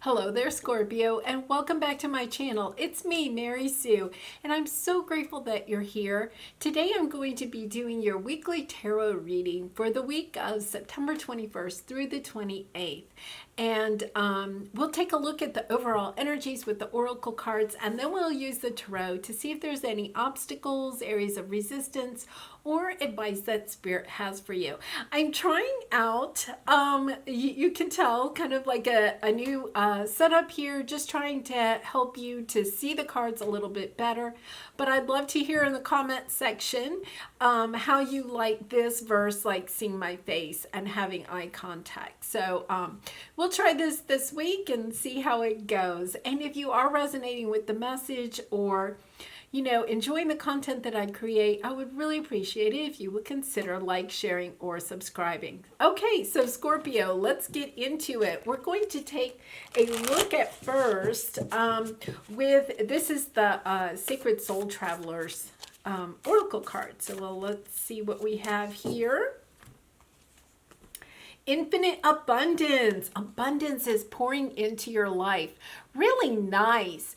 Hello there, Scorpio, and welcome back to my channel. It's me, Mary Sue, and I'm so grateful that you're here. Today I'm going to be doing your weekly tarot reading for the week of September 21st through the 28th. And we'll take a look at the overall energies with the oracle cards, and then we'll use the tarot to see if there's any obstacles, areas of resistance, or advice that Spirit has for you. I'm trying out, you can tell, kind of like a new setup here, just trying to help you to see the cards a little bit better. But I'd love to hear in the comment section how you like this versus like seeing my face and having eye contact. So we'll try this week and see how it goes. And if you are resonating with the message or enjoying the content that I create, I would really appreciate it if you would consider like, sharing, or subscribing. Okay, so Scorpio, let's get into it. We're going to take a look at first this is the Sacred Soul Travelers Oracle card. So let's see what we have here. Infinite abundance. Abundance is pouring into your life. Really nice.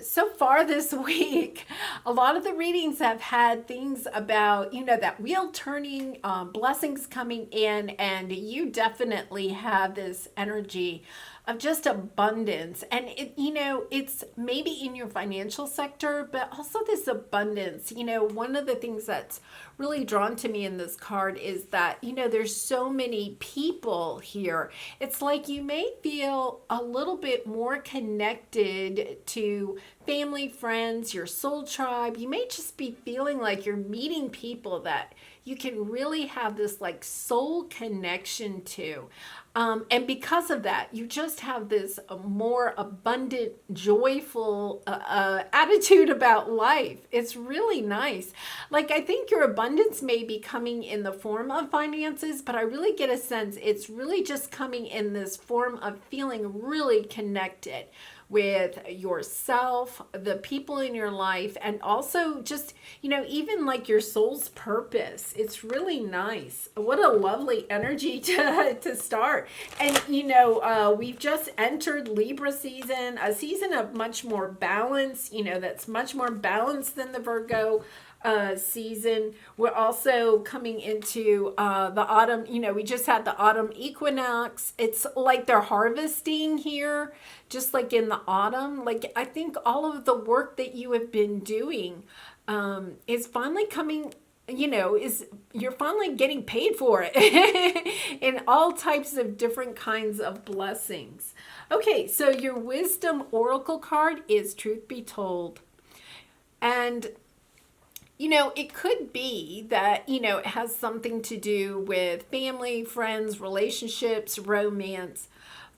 So far this week, a lot of the readings have had things about, that wheel turning, blessings coming in, and you definitely have this energy of just abundance. And it's maybe in your financial sector, but also this abundance. One of the things that's really drawn to me in this card is that, there's so many people here. It's like you may feel a little bit more connected to family, friends, your soul tribe. You may just be feeling like you're meeting people that you can really have this like soul connection to. And because of that, you just have this more abundant, joyful attitude about life. It's really nice. Like, I think your abundance may be coming in the form of finances, but I really get a sense it's really just coming in this form of feeling really connected with yourself, the people in your life, and also just, even like your soul's purpose. It's really nice. What a lovely energy to start. And, we've just entered Libra season, a season of much more balance, that's much more balanced than the Virgo season. We're also coming into the autumn. We just had the autumn equinox. It's like they're harvesting here, just like in the autumn. Like, I think all of the work that you have been doing is finally coming, you're finally getting paid for it in all types of different kinds of blessings. Okay, so your wisdom oracle card is Truth Be Told. And it could be that, it has something to do with family, friends, relationships, romance.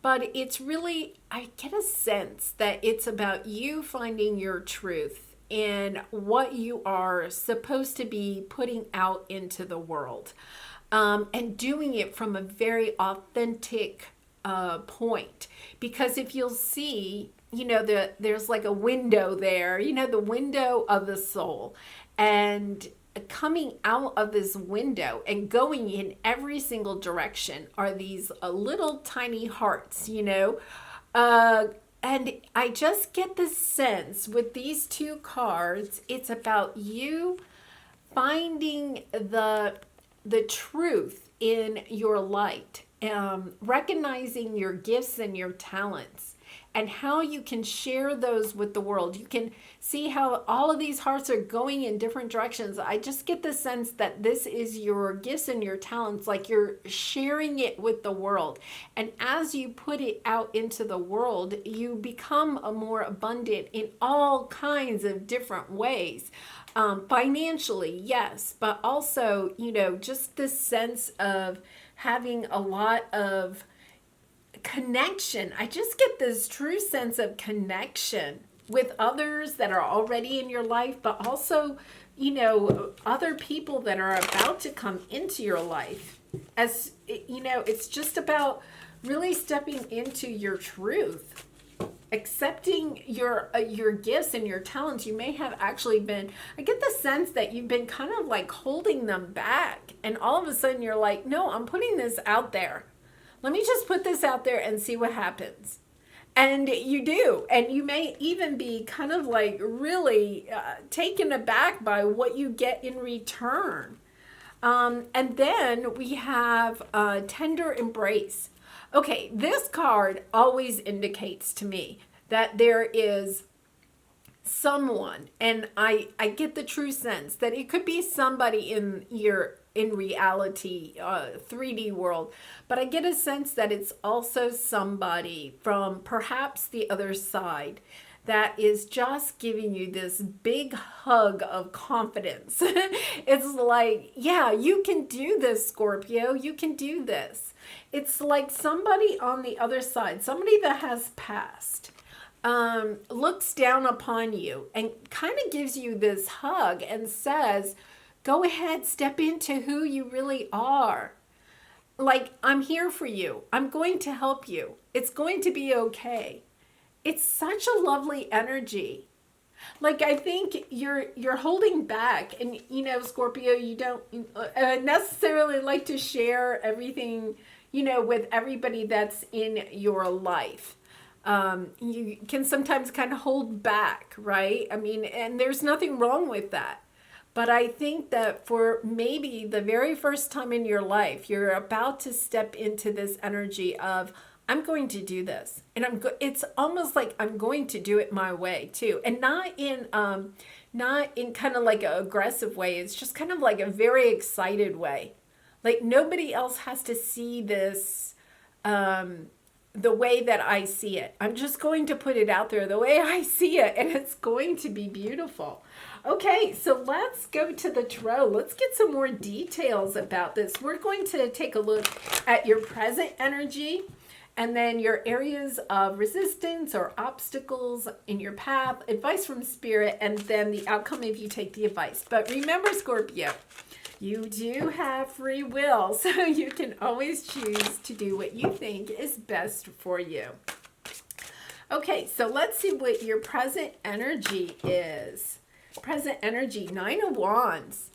But it's really, I get a sense that it's about you finding your truth and what you are supposed to be putting out into the world. And doing it from a very authentic point. Because if you'll see, there's like a window there, the window of the soul. And coming out of this window and going in every single direction are these little tiny hearts, and I just get the sense with these two cards, it's about you finding the truth in your light, recognizing your gifts and your talents, and how you can share those with the world. You can see how all of these hearts are going in different directions. I just get the sense that this is your gifts and your talents, like you're sharing it with the world. And as you put it out into the world, you become a more abundant in all kinds of different ways. Financially, yes, but also, just this sense of having a lot of connection. I just get this true sense of connection with others that are already in your life, but also, other people that are about to come into your life. As it's just about really stepping into your truth, accepting your gifts and your talents. You may have actually been, I get the sense that you've been kind of like holding them back, and all of a sudden you're like, no, I'm putting this out there. let me just put this out there and see what happens. And you do. And you may even be kind of like really taken aback by what you get in return. And then we have tender embrace. Okay, this card always indicates to me that there is someone, and I get the true sense that it could be somebody in reality 3D world, but I get a sense that it's also somebody from perhaps the other side that is just giving you this big hug of confidence. It's like, yeah, you can do this, Scorpio. You can do this. It's like somebody on the other side, somebody that has passed, looks down upon you and kind of gives you this hug and says, go ahead, step into who you really are. Like, I'm here for you. I'm going to help you. It's going to be okay. It's such a lovely energy. Like, I think you're holding back, and Scorpio, you don't necessarily like to share everything, with everybody that's in your life. You can sometimes kind of hold back, right? I mean, and there's nothing wrong with that. But I think that for maybe the very first time in your life, you're about to step into this energy of, I'm going to do this. And it's almost like I'm going to do it my way too. And not in kind of like an aggressive way. It's just kind of like a very excited way. Like nobody else has to see this the way that I see it. I'm just going to put it out there the way I see it, and it's going to be beautiful. Okay, so let's go to the tarot. Let's get some more details about this. We're going to take a look at your present energy, and then your areas of resistance or obstacles in your path, advice from spirit, and then the outcome if you take the advice. But remember, Scorpio, you do have free will, so you can always choose to do what you think is best for you. Okay, so let's see what your present energy is. Present energy, 9 of Wands.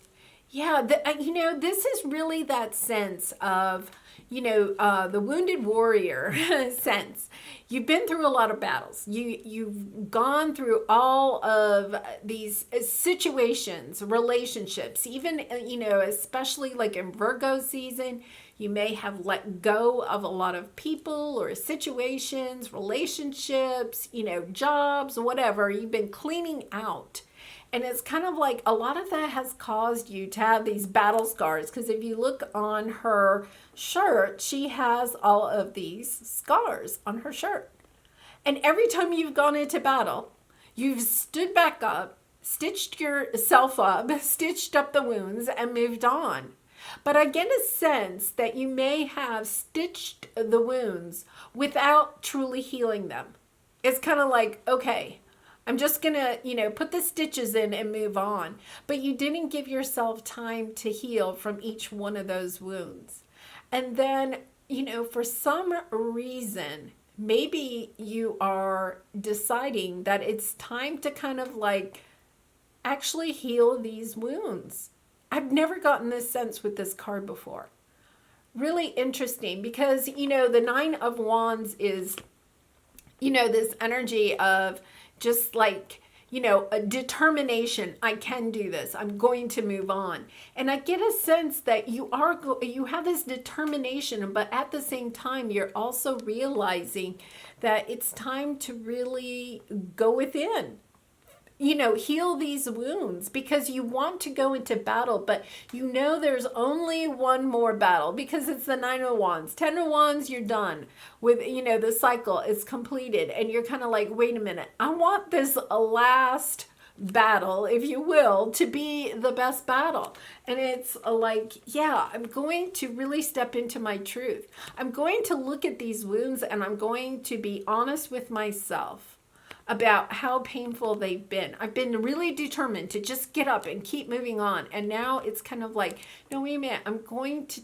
Yeah, this is really that sense of, the wounded warrior sense. You've been through a lot of battles. You've gone through all of these situations, relationships, even, especially like in Virgo season, you may have let go of a lot of people or situations, relationships, jobs, whatever. You've been cleaning out. And it's kind of like a lot of that has caused you to have these battle scars. Because if you look on her shirt, she has all of these scars on her shirt. And every time you've gone into battle, you've stood back up, stitched yourself up, stitched up the wounds, and moved on. But I get a sense that you may have stitched the wounds without truly healing them. It's kind of like, okay, I'm just going to, put the stitches in and move on. But you didn't give yourself time to heal from each one of those wounds. And then, for some reason, maybe you are deciding that it's time to kind of like actually heal these wounds. I've never gotten this sense with this card before. Really interesting because, the 9 of Wands is, this energy of just like, a determination. I can do this. I'm going to move on. And I get a sense that you have this determination, but at the same time, you're also realizing that it's time to really go within. Heal these wounds because you want to go into battle, but there's only one more battle because it's the 9 of Wands. 10 of Wands, you're done with, the cycle is completed. And you're kind of like, wait a minute, I want this last battle, if you will, to be the best battle. And it's like, yeah, I'm going to really step into my truth. I'm going to look at these wounds and I'm going to be honest with myself about how painful they've been. I've been really determined to just get up and keep moving on. And now it's kind of like, no, wait a minute. I'm going to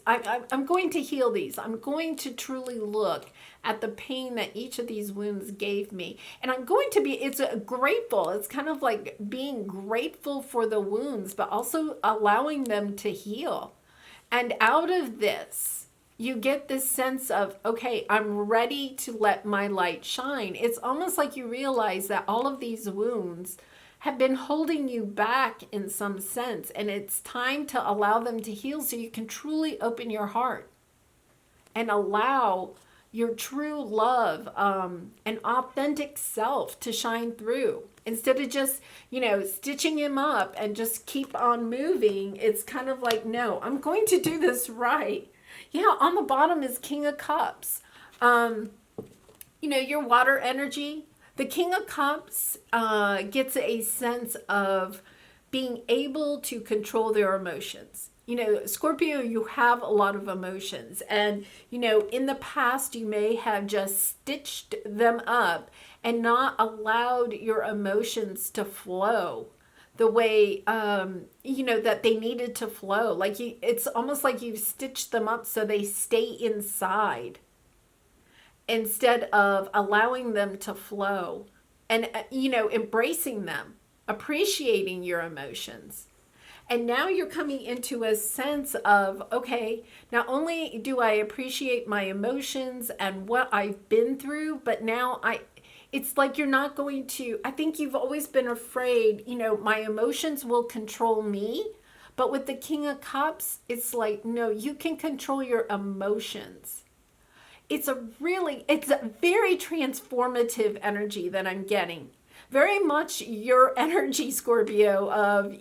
I'm going to heal these. I'm going to truly look at the pain that each of these wounds gave me. And I'm going to be, it's grateful. It's kind of like being grateful for the wounds, but also allowing them to heal. And out of this, you get this sense of, okay, I'm ready to let my light shine. It's almost like you realize that all of these wounds have been holding you back in some sense, and it's time to allow them to heal so you can truly open your heart and allow your true love and authentic self to shine through. Instead of just, stitching him up and just keep on moving, it's kind of like, no, I'm going to do this right. Yeah, on the bottom is King of Cups. Your water energy. The King of Cups gets a sense of being able to control their emotions. Scorpio, you have a lot of emotions. And, in the past, you may have just stitched them up and not allowed your emotions to flow the way, that they needed to flow. Like it's almost like you've stitched them up so they stay inside instead of allowing them to flow and, embracing them, appreciating your emotions. And now you're coming into a sense of, okay, not only do I appreciate my emotions and what I've been through, but now it's like you're not going to, I think you've always been afraid, my emotions will control me. But with the King of Cups, it's like, no, you can control your emotions. It's a very transformative energy that I'm getting. Very much your energy, Scorpio, of,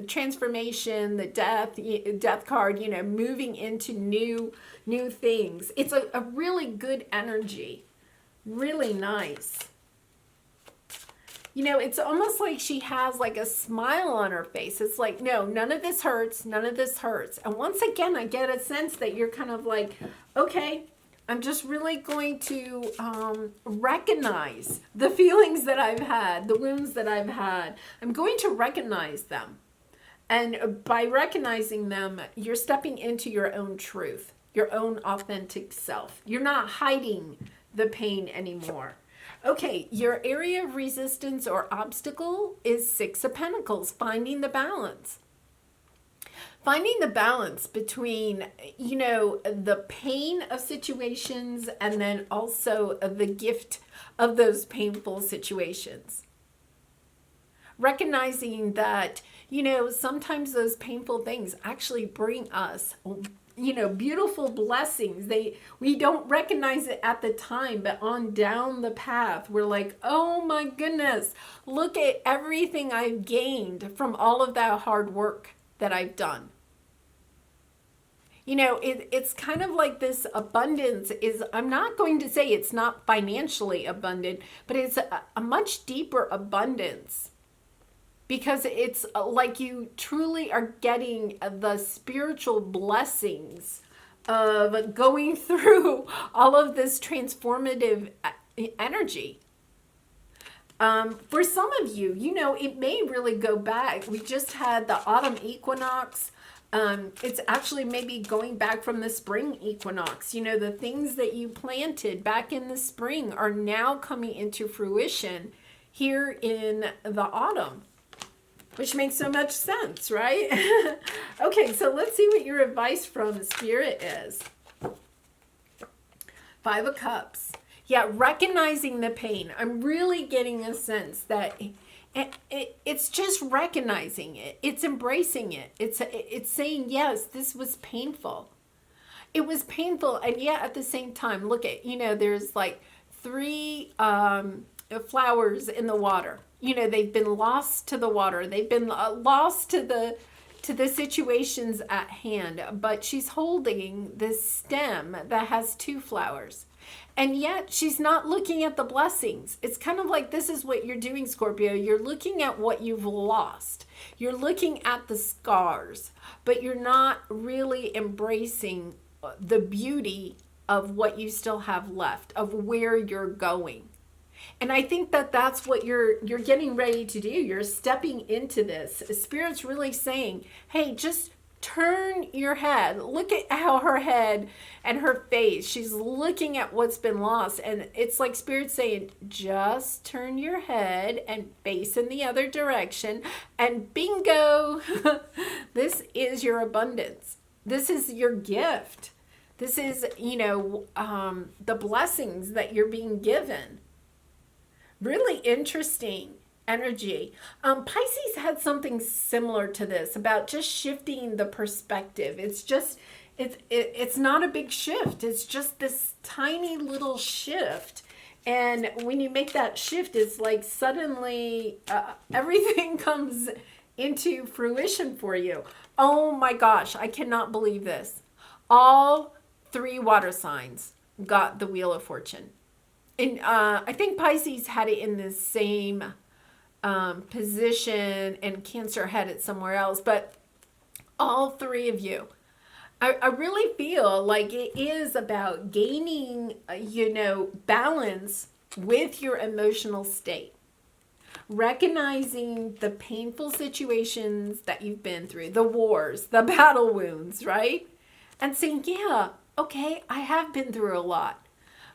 transformation, the death card, moving into new things. It's a really good energy. Really nice. It's almost like she has like a smile on her face. It's like, no, none of this hurts. None of this hurts. And once again, I get a sense that you're kind of like, okay, I'm just really going to recognize the feelings that I've had, the wounds that I've had. I'm going to recognize them. And by recognizing them, you're stepping into your own truth, your own authentic self. You're not hiding the pain anymore. Okay, your area of resistance or obstacle is Six of Pentacles, finding the balance. Finding the balance between, the pain of situations and then also the gift of those painful situations. Recognizing that, sometimes those painful things actually bring us, beautiful blessings. We don't recognize it at the time, but on down the path, we're like, oh my goodness, look at everything I've gained from all of that hard work that I've done. It's kind of like this abundance is, I'm not going to say it's not financially abundant, but it's a much deeper abundance because it's like you truly are getting the spiritual blessings of going through all of this transformative energy. For some of you, it may really go back. We just had the autumn equinox. It's actually maybe going back from the spring equinox. The things that you planted back in the spring are now coming into fruition here in the autumn, which makes so much sense, right? Okay, so let's see what your advice from Spirit is. Five of Cups. Yeah, recognizing the pain. I'm really getting a sense that it's just recognizing it. It's embracing it. It's saying, yes, this was painful. It was painful. And yet at the same time, look at, there's like 3 flowers in the water. They've been lost to the water. They've been lost to the situations at hand. But she's holding this stem that has 2 flowers. And yet she's not looking at the blessings. It's kind of like this is what you're doing, Scorpio. You're looking at what you've lost. You're looking at the scars, but you're not really embracing the beauty of what you still have left, of where you're going. And I think that that's what you're getting ready to do. You're stepping into this. Spirit's really saying, hey, just turn your head. Look at how her head and her face, she's looking at what's been lost. And it's like Spirit saying, just turn your head and face in the other direction. And bingo, this is your abundance. This is your gift. This is, the blessings that you're being given. Really interesting energy. Pisces had something similar to this about just shifting the perspective. It's not a big shift. It's just this tiny little shift. And when you make that shift, it's like suddenly everything comes into fruition for you. Oh my gosh, I cannot believe this. All 3 water signs got the Wheel of Fortune. And I think Pisces had it in the same position, and Cancer had it somewhere else. But all 3 of you, I really feel like it is about gaining, balance with your emotional state. Recognizing the painful situations that you've been through, the wars, the battle wounds, right? And saying, yeah, okay, I have been through a lot.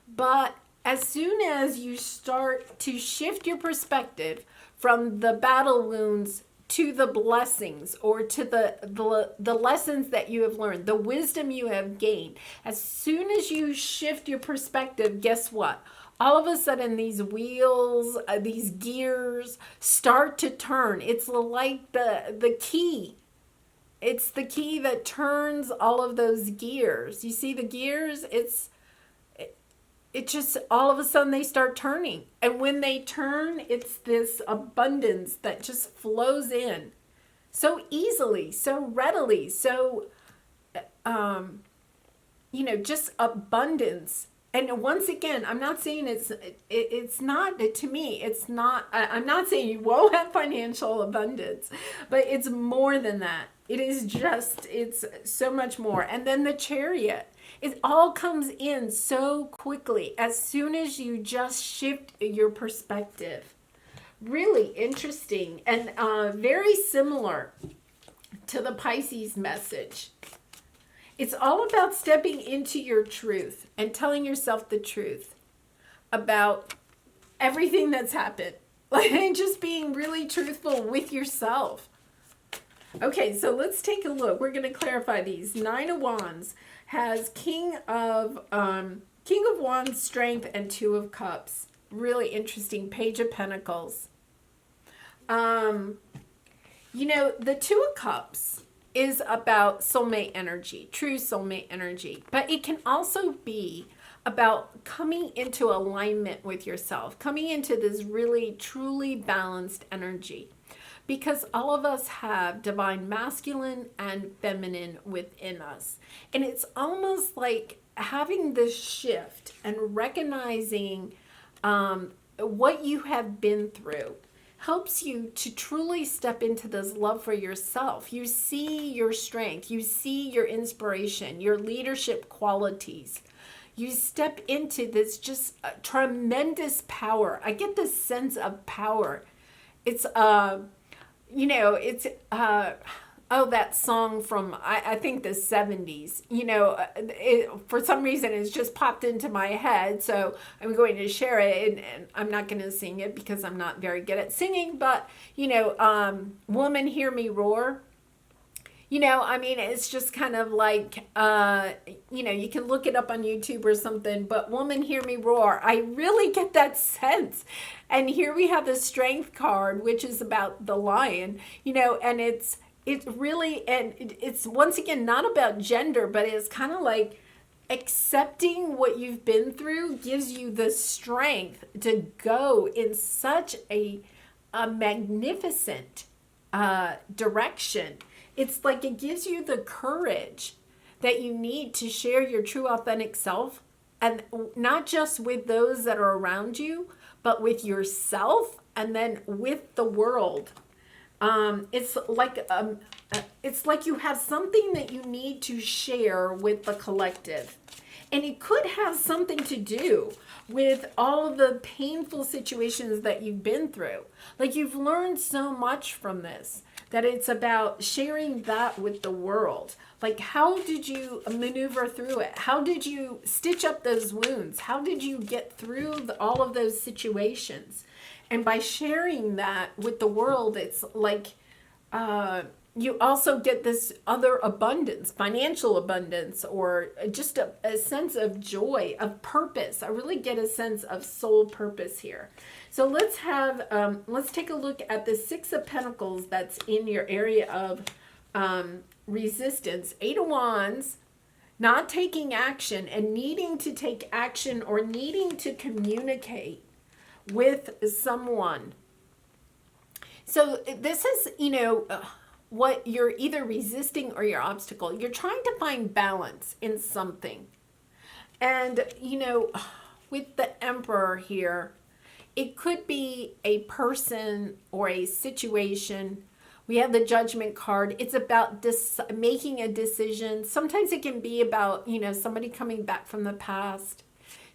But as soon as you start to shift your perspective from the battle wounds to the blessings, or to the lessons that you have learned, the wisdom you have gained, as soon as you shift your perspective, guess what? All of a sudden, these wheels, these gears start to turn. It's like the key. It's the key that turns all of those gears. You see the gears? It just, all of a sudden they start turning. And when they turn, it's this abundance that just flows in so easily, so readily, so, just abundance. And once again, I'm not saying it's not, to me, it's not, I'm not saying you won't have financial abundance, but it's more than that. It is just, it's so much more. And then the Chariot, it all comes in so quickly as soon as you just shift your perspective. Really interesting, and very similar to the Pisces message. It's all about stepping into your truth and telling yourself the truth about everything that's happened. Like, just being really truthful with yourself. Okay, so let's take a look. We're going to clarify these. 9 of Wands has King of Wands, Strength, and 2 of Cups. Really interesting. Page of Pentacles. The 2 of Cups is about soulmate energy, true soulmate energy. But it can also be about coming into alignment with yourself, coming into this really, truly balanced energy. Because all of us have divine masculine and feminine within us. And it's almost like having this shift and recognizing what you have been through helps you to truly step into this love for yourself. You see your strength, you see your inspiration, your leadership qualities. You step into this just tremendous power. I get this sense of power. It's that song from, I think the 70s, for some reason it's just popped into my head. So I'm going to share it, and I'm not going to sing it because I'm not very good at singing, but, Woman Hear Me Roar. It's just kind of like, you can look it up on YouTube or something, but Woman Hear Me Roar. I really get that sense. And here we have the Strength card, which is about the lion, and it's really, and it's once again, not about gender, but it's kind of like accepting what you've been through gives you the strength to go in such a magnificent direction. It's like it gives you the courage that you need to share your true authentic self, and not just with those that are around you, but with yourself and then with the world. It's like you have something that you need to share with the collective. And it could have something to do with all of the painful situations that you've been through. Like, you've learned so much from this that it's about sharing that with the world. Like, how did you maneuver through it? How did you stitch up those wounds? How did you get through all of those situations? And by sharing that with the world, it's like you also get this other abundance, financial abundance, or just a sense of joy, of purpose. I really get a sense of soul purpose here. So let's take a look at the Six of Pentacles that's in your area of resistance. Eight of Wands, not taking action and needing to take action or needing to communicate with someone. So this is, what you're either resisting or your obstacle. You're trying to find balance in something. And, with the Emperor here, it could be a person or a situation. We have the Judgment card. It's about making a decision. Sometimes it can be about, somebody coming back from the past.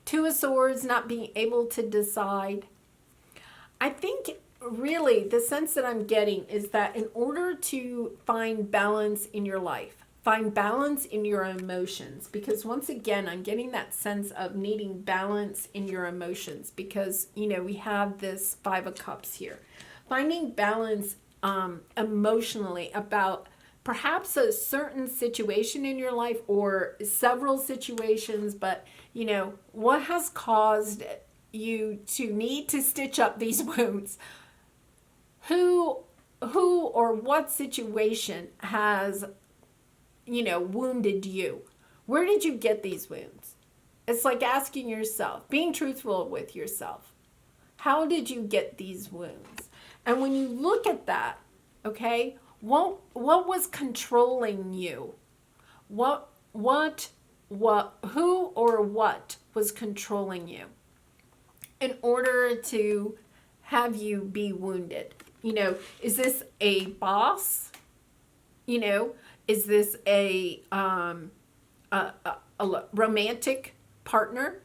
Two of Swords, not being able to decide. I think really the sense that I'm getting is that in order to find balance in your life, find balance in your emotions, because once again, I'm getting that sense of needing balance in your emotions because, we have this Five of Cups here. Finding balance emotionally about perhaps a certain situation in your life or several situations, but, what has caused you to need to stitch up these wounds? Who or what situation has, wounded you? Where did you get these wounds? It's like asking yourself, being truthful with yourself. How did you get these wounds? And when you look at that, okay, what was controlling you? Who or what was controlling you in order to have you be wounded? Is this a boss? Is this a romantic partner?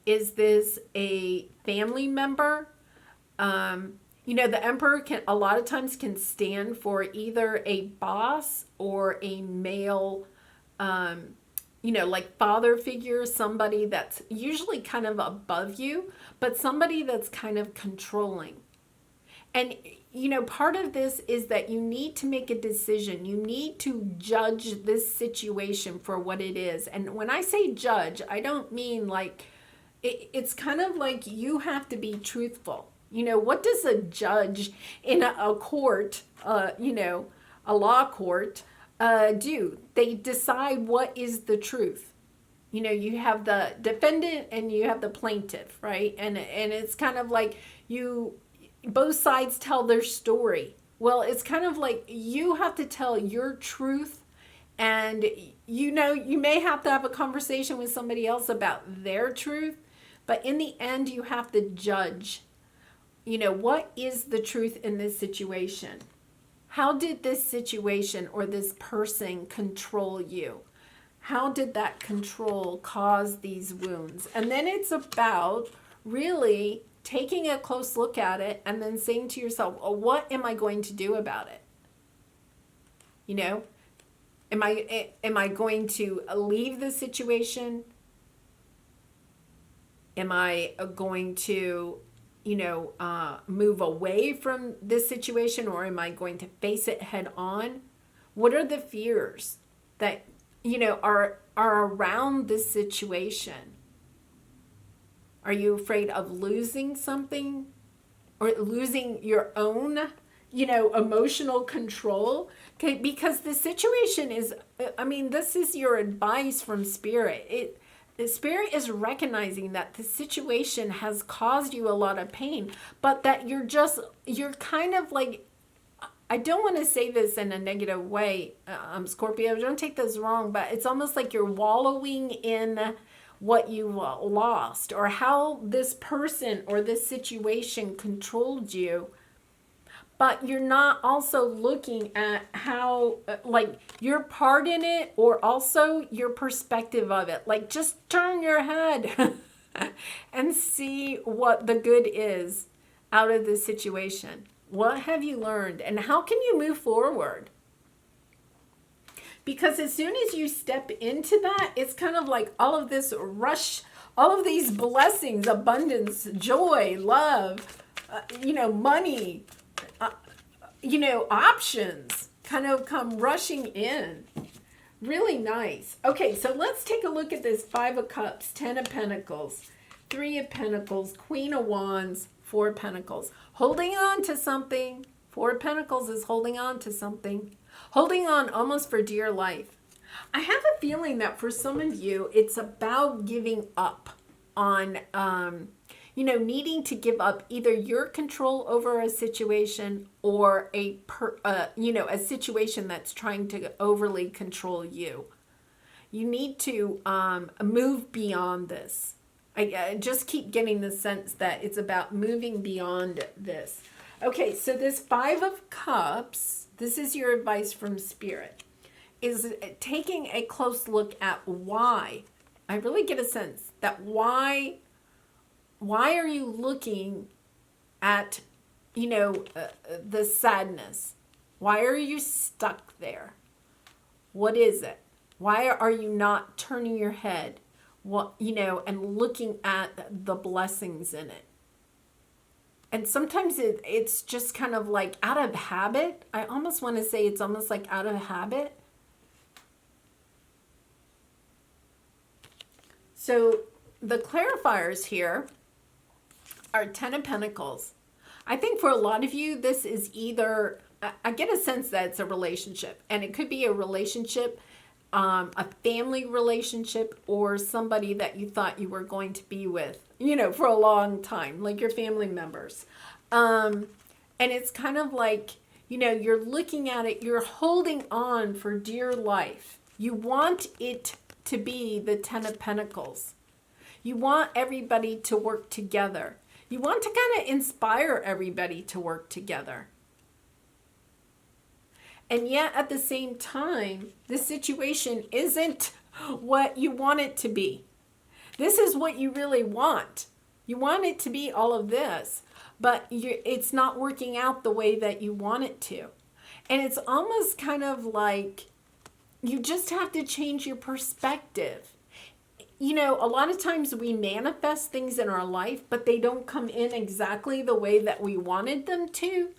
Is this a family member? The Emperor can a lot of times can stand for either a boss or a male, like father figure, somebody that's usually kind of above you, but somebody that's kind of controlling. And, part of this is that you need to make a decision. You need to judge this situation for what it is. And when I say judge, I don't mean like, it's kind of like you have to be truthful. What does a judge in a court, a law court, do? They decide what is the truth. You have the defendant and you have the plaintiff, right? And it's kind of like both sides tell their story. Well, it's kind of like you have to tell your truth, and you may have to have a conversation with somebody else about their truth, but in the end you have to judge, what is the truth in this situation? How did this situation or this person control you? How did that control cause these wounds? And then it's about really taking a close look at it and then saying to yourself, well, what am I going to do about it? Am I going to leave the situation? Am I going to, move away from this situation, or am I going to face it head on? What are the fears that, are around this situation? Are you afraid of losing something or losing your own, emotional control? Okay, because the situation is, this is your advice from Spirit. The Spirit is recognizing that the situation has caused you a lot of pain, but that you're kind of like, I don't want to say this in a negative way, Scorpio, don't take this wrong, but it's almost like you're wallowing in what you lost or how this person or this situation controlled you, but you're not also looking at how, like, your part in it or also your perspective of it. Like, just turn your head and see what the good is out of this situation. What have you learned and how can you move forward? Because as soon as you step into that, it's kind of like all of this rush, all of these blessings, abundance, joy, love, money, options kind of come rushing in. Really nice. Okay, so let's take a look at this 5 of Cups, 10 of Pentacles, 3 of Pentacles, Queen of Wands, 4 of Pentacles. Holding on to something. 4 of Pentacles is holding on to something. Holding on almost for dear life. I have a feeling that for some of you, it's about giving up on, needing to give up either your control over a situation or a situation that's trying to overly control you. You need to move beyond this. I just keep getting the sense that it's about moving beyond this. Okay, so this 5 of Cups, this is your advice from Spirit, is taking a close look at why. I really get a sense that why are you looking at, the sadness? Why are you stuck there? What is it? Why are you not turning your head, and looking at the blessings in it? And sometimes it's just kind of like out of habit. I almost want to say it's almost like out of habit. So the clarifiers here are 10 of Pentacles. I think for a lot of you, this is either, I get a sense that it's a relationship. And it could be a relationship, a family relationship, or somebody that you thought you were going to be with, for a long time, like your family members. And it's kind of like, you're looking at it, you're holding on for dear life. You want it to be the 10 of Pentacles. You want everybody to work together. You want to kind of inspire everybody to work together. And yet at the same time, this situation isn't what you want it to be. This is what you really want. You want it to be all of this, but it's not working out the way that you want it to. And it's almost kind of like you just have to change your perspective. A lot of times we manifest things in our life, but they don't come in exactly the way that we wanted them to.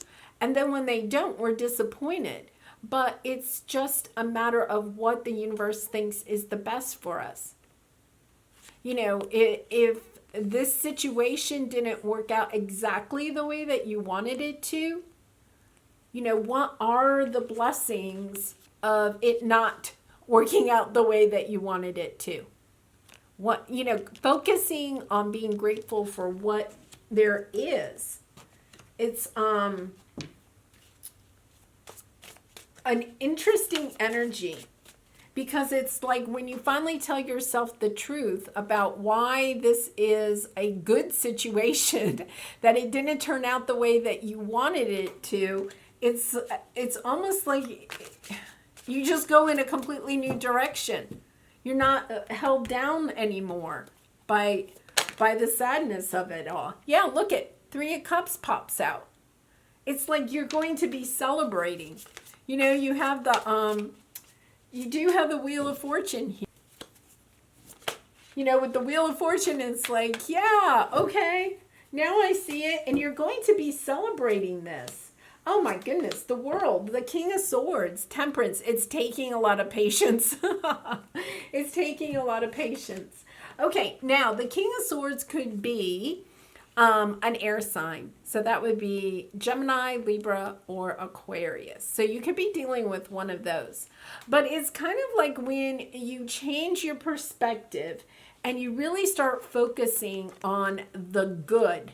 And then when they don't, we're disappointed. But it's just a matter of what the universe thinks is the best for us. If this situation didn't work out exactly the way that you wanted it to, what are the blessings of it not working out the way that you wanted it to? Focusing on being grateful for what there is. It's an interesting energy, because it's like when you finally tell yourself the truth about why this is a good situation, that it didn't turn out the way that you wanted it to, it's almost like you just go in a completely new direction. You're not held down anymore by the sadness of it all. Yeah, look at 3 of Cups pops out. It's like you're going to be celebrating. You have you do have the Wheel of Fortune here. With the Wheel of Fortune, it's like, yeah, okay, now I see it. And you're going to be celebrating this. Oh my goodness, the World, the King of Swords, Temperance. It's taking a lot of patience. It's taking a lot of patience. Okay, now the King of Swords could be an air sign. So that would be Gemini, Libra, or Aquarius. So you could be dealing with one of those. But it's kind of like when you change your perspective and you really start focusing on the good,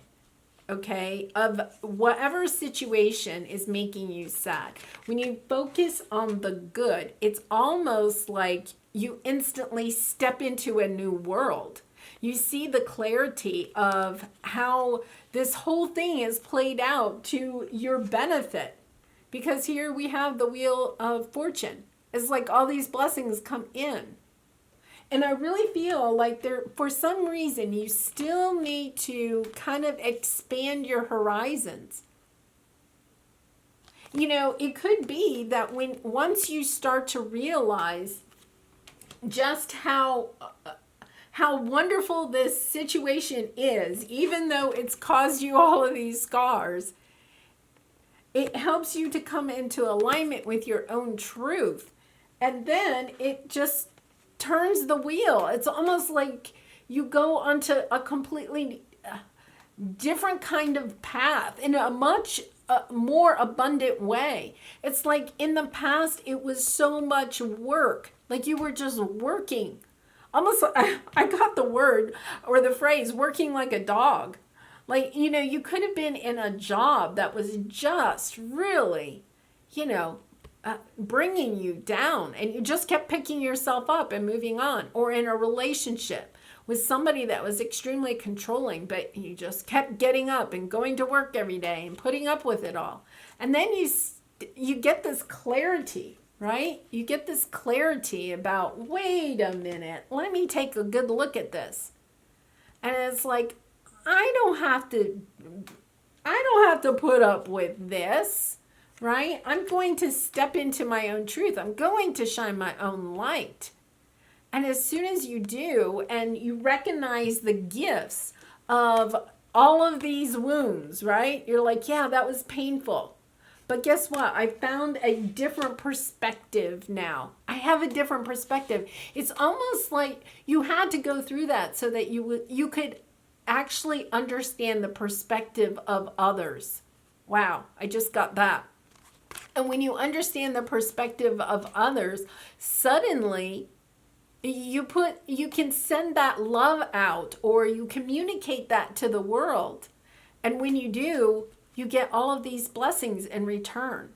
okay, of whatever situation is making you sad. When you focus on the good, it's almost like you instantly step into a new world. You see the clarity of how this whole thing is played out to your benefit. Because here we have the Wheel of Fortune. It's like all these blessings come in. And I really feel like for some reason, you still need to kind of expand your horizons. It could be that once you start to realize just how wonderful this situation is, even though it's caused you all of these scars, It helps you to come into alignment with your own truth. And then it just turns the wheel. It's almost like you go onto a completely different kind of path in a much more abundant way. It's like in the past, it was so much work. Like you were just working. Almost, I got the word or the phrase, working like a dog. Like, you could have been in a job that was just really, bringing you down, and you just kept picking yourself up and moving on, or in a relationship with somebody that was extremely controlling, but you just kept getting up and going to work every day and putting up with it all. And then you get this clarity, right? You get this clarity about, wait a minute, let me take a good look at this. And it's like, I don't have to put up with this, right? I'm going to step into my own truth. I'm going to shine my own light. And as soon as you do, and you recognize the gifts of all of these wounds, right? You're like, yeah, that was painful. But guess what? I found a different perspective now. I have a different perspective. It's almost like you had to go through that so that you could actually understand the perspective of others. Wow, I just got that. And when you understand the perspective of others, suddenly you can send that love out, or you communicate that to the world. And when you do, you get all of these blessings in return.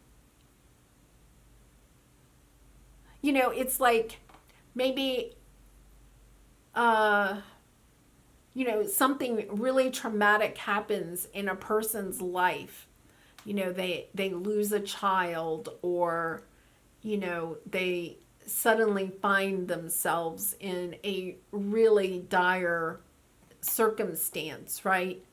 It's like maybe something really traumatic happens in a person's life. They lose a child, or they suddenly find themselves in a really dire circumstance, right?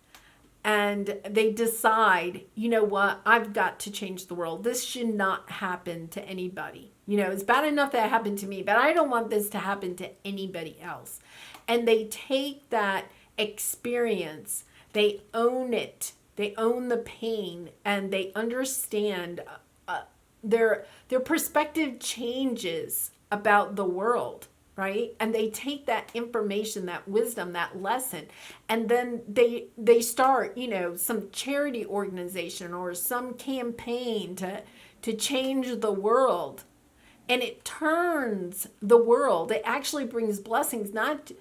And they decide, you know what, I've got to change the world. This should not happen to anybody. It's bad enough that it happened to me, but I don't want this to happen to anybody else. And they take that experience, they own it, they own the pain, and they understand their perspective changes about the world, right? And they take that information, that wisdom, that lesson, and then they start, some charity organization or some campaign to change the world. And it turns the world. It actually brings blessings, not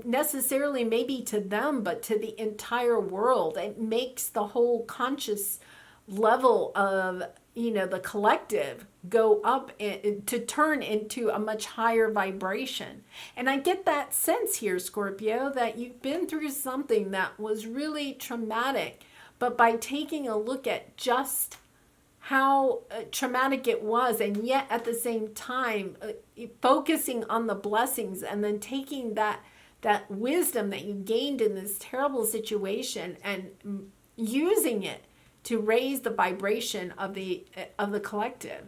necessarily maybe to them, but to the entire world. It makes the whole conscious level of the collective go up to turn into a much higher vibration. And I get that sense here, Scorpio, that you've been through something that was really traumatic, but by taking a look at just how traumatic it was, and yet at the same time focusing on the blessings, and then taking that wisdom that you gained in this terrible situation and using it to raise the vibration of the collective.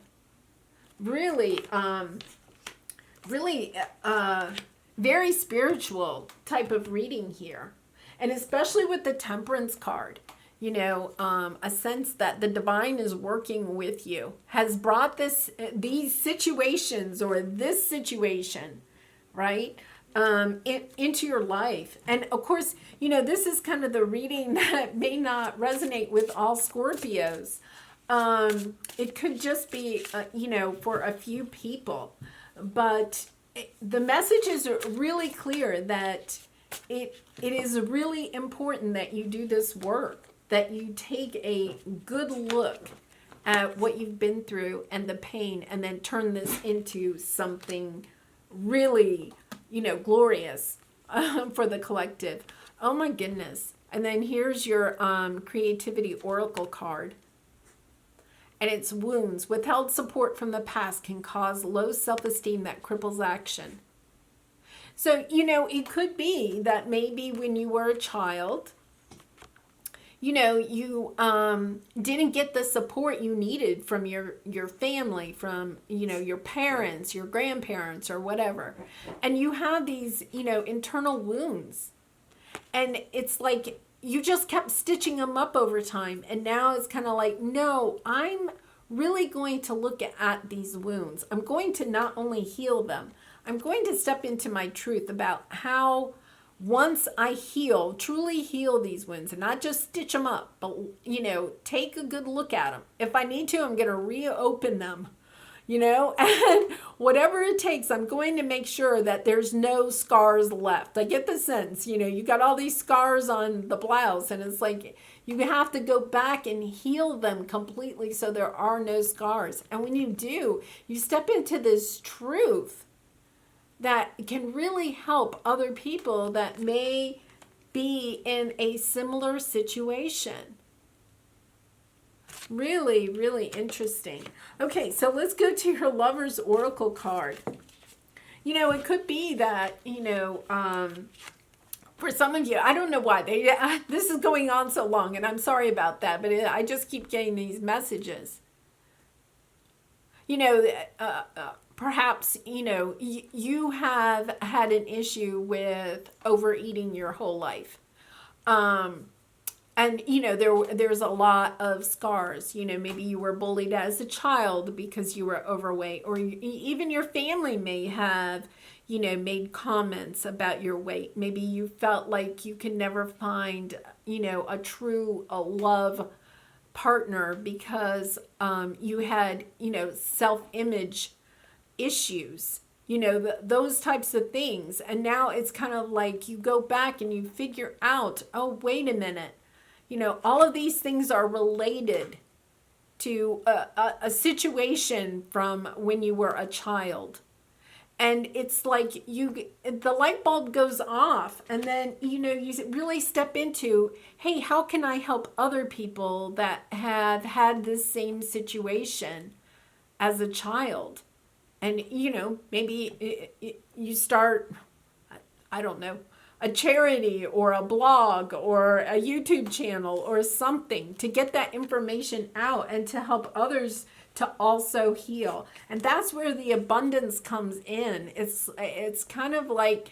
Really, very spiritual type of reading here. And especially with the Temperance card, a sense that the divine is working with you, has brought these situations, or this situation, right, into your life. And of course, this is kind of the reading that may not resonate with all Scorpios. It could just be, for a few people. But the message is really clear that it is really important that you do this work, that you take a good look at what you've been through and the pain, and then turn this into something really, glorious for the collective. Oh my goodness. And then here's your creativity oracle card. And it's wounds. Withheld support from the past can cause low self-esteem that cripples action. So, it could be that maybe when you were a child, you didn't get the support you needed from your family, from, your parents, your grandparents, or whatever. And you have these, internal wounds. And it's like you just kept stitching them up over time. And now it's kind of like, no, I'm really going to look at these wounds. I'm going to not only heal them, I'm going to step into my truth about how once I heal, truly heal these wounds and not just stitch them up, but, take a good look at them. If I need to, I'm going to reopen them, and whatever it takes, I'm going to make sure that there's no scars left. I get the sense, you got all these scars on the blouse, and it's like you have to go back and heal them completely so there are no scars. And when you do, you step into this truth that can really help other people that may be in a similar situation. Really, really interesting. Okay, so let's go to your Lover's Oracle card. It could be that, for some of you, I don't know why. This is going on so long, and I'm sorry about that, but I just keep getting these messages. Perhaps, you have had an issue with overeating your whole life. And, there's a lot of scars. Maybe you were bullied as a child because you were overweight, or even your family may have, made comments about your weight. Maybe you felt like you can never find, a true love partner because you had, self-image issues, those types of things. And now it's kind of like you go back and you figure out, oh, wait a minute. All of these things are related to a situation from when you were a child. And it's like the light bulb goes off, and then, you really step into, hey, how can I help other people that have had this same situation as a child? And, maybe you start, I don't know, a charity or a blog or a YouTube channel or something to get that information out and to help others to also heal. And that's where the abundance comes in. It's kind of like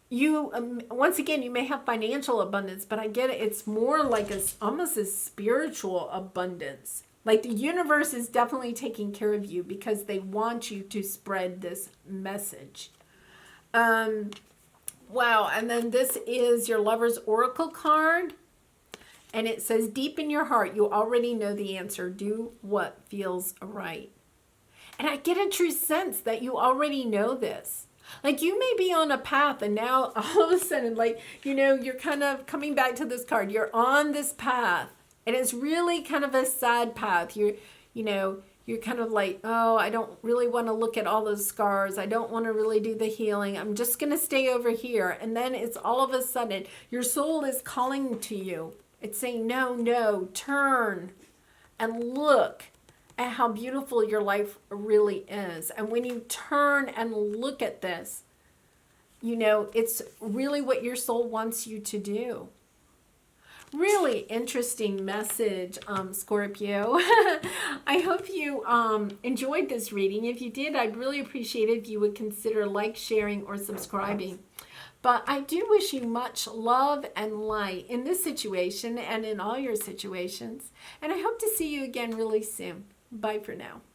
you, once again, you may have financial abundance, but I get it. It's more like almost a spiritual abundance. Like the universe is definitely taking care of you because they want you to spread this message. Wow, and then this is your Lover's Oracle card. And it says, deep in your heart, you already know the answer. Do what feels right. And I get a true sense that you already know this. Like you may be on a path and now all of a sudden, you're kind of coming back to this card. You're on this path and it's really kind of a sad path. You're kind of like, oh, I don't really want to look at all those scars. I don't want to really do the healing. I'm just going to stay over here. And then it's all of a sudden, your soul is calling to you. It's saying, no, turn and look at how beautiful your life really is. And when you turn and look at this, it's really what your soul wants you to do. Really interesting message, Scorpio. I hope you enjoyed this reading. If you did, I'd really appreciate it if you would consider sharing, or subscribing. But I do wish you much love and light in this situation and in all your situations. And I hope to see you again really soon. Bye for now.